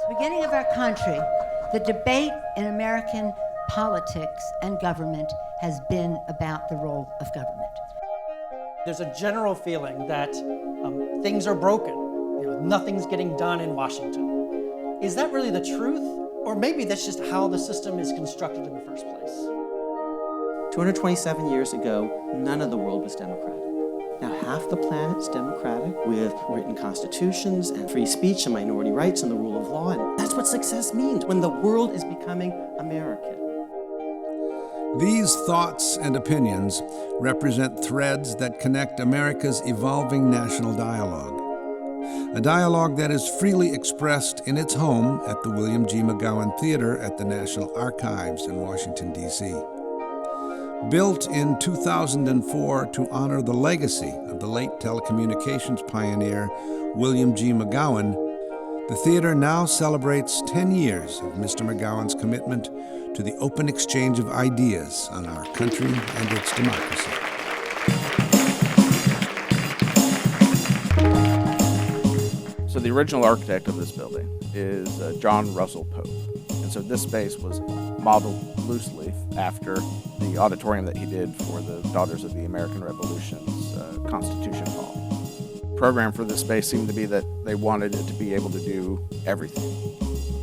the beginning of our country, the debate in American politics and government has been about the role of government. There's a general feeling that things are broken. Nothing's getting done in Washington. Is that really the truth? Or maybe that's just how the system is constructed in the first place. 227 years ago, none of the world was democratic. Now half the planet's democratic with written constitutions and free speech and minority rights and the rule of law. And that's what success means when the world is becoming American. These thoughts and opinions represent threads that connect America's evolving national dialogue. A dialogue that is freely expressed in its home at the William G. McGowan Theater at the National Archives in Washington, D.C. Built in 2004 to honor the legacy of the late telecommunications pioneer William G. McGowan, the theater now celebrates 10 years of Mr. McGowan's commitment to the open exchange of ideas on our country and its democracy. So the original architect of this building is John Russell Pope. And so this space was modeled loosely after the auditorium that he did for the Daughters of the American Revolution's Constitution Hall. The program for this space seemed to be that they wanted it to be able to do everything.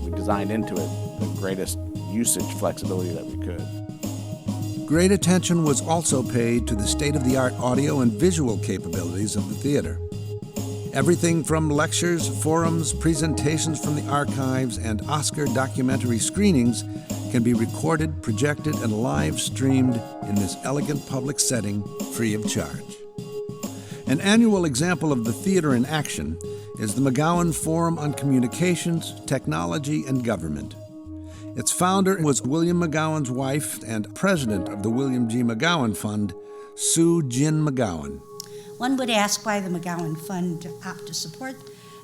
We designed into it the greatest usage flexibility that we could. Great attention was also paid to the state-of-the-art audio and visual capabilities of the theater. Everything from lectures, forums, presentations from the archives, and Oscar documentary screenings can be recorded, projected, and live streamed in this elegant public setting free of charge. An annual example of the theater in action is the McGowan Forum on Communications, Technology, and Government. Its founder was William McGowan's wife and president of the William G. McGowan Fund, Sue Gin McGowan. One would ask why the McGowan Fund opted to support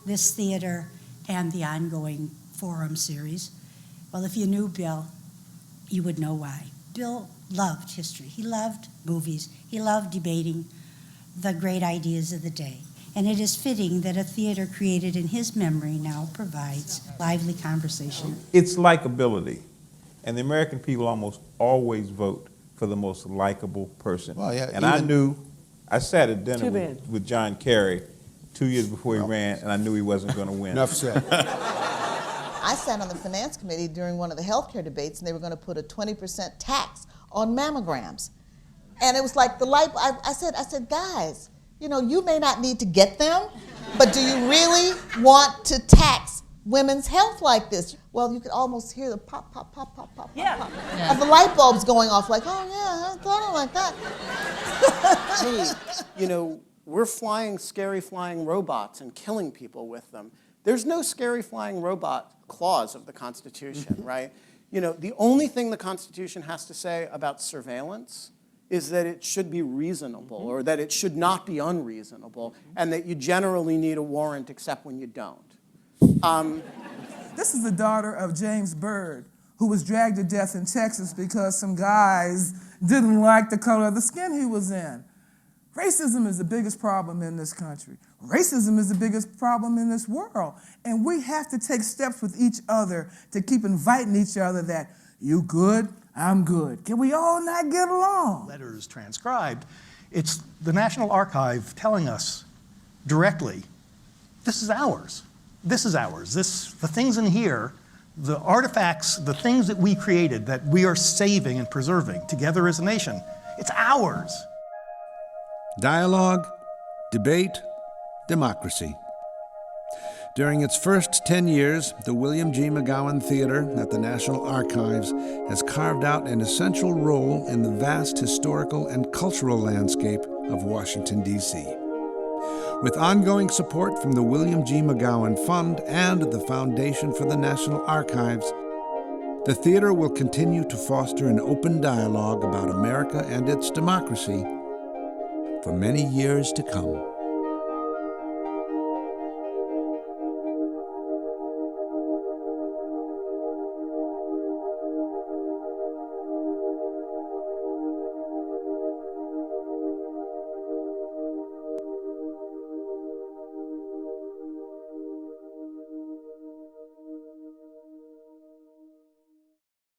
this theater and the ongoing forum series. Well, if you knew Bill, you would know why. Bill loved history. He loved movies. He loved debating the great ideas of the day. And it is fitting that a theater created in his memory now provides lively conversation. It's likability. And the American people almost always vote for the most likable person. Well, yeah, and I sat at dinner with John Kerry 2 years before he ran, and I knew he wasn't going to win. Enough said. I sat on the finance committee during one of the healthcare debates, and they were going to put a 20% tax on mammograms. And it was like the light, I said, guys, you may not need to get them, but do you really want to tax women's health like this? Well, you could almost hear the pop, pop, pop, pop, pop, Yeah. pop, pop of the light bulbs going off like, oh yeah, I thought it like that. Hey, we're flying scary flying robots and killing people with them. There's no scary flying robot clause of the Constitution, right? The only thing the Constitution has to say about surveillance is that it should be reasonable or that it should not be unreasonable and that you generally need a warrant except when you don't. This is the daughter of James Byrd, who was dragged to death in Texas because some guys didn't like the color of the skin he was in. Racism is the biggest problem in this country. Racism is the biggest problem in this world. And we have to take steps with each other to keep inviting each other that you good, I'm good. Can we all not get along? Letters transcribed. It's the National Archive telling us directly, this is ours. This is ours. The things in here, the artifacts, the things that we created that we are saving and preserving together as a nation, it's ours. Dialogue, debate, democracy. During its first 10 years, the William G. McGowan Theater at the National Archives has carved out an essential role in the vast historical and cultural landscape of Washington, D.C. With ongoing support from the William G. McGowan Fund and the Foundation for the National Archives, the theater will continue to foster an open dialogue about America and its democracy for many years to come.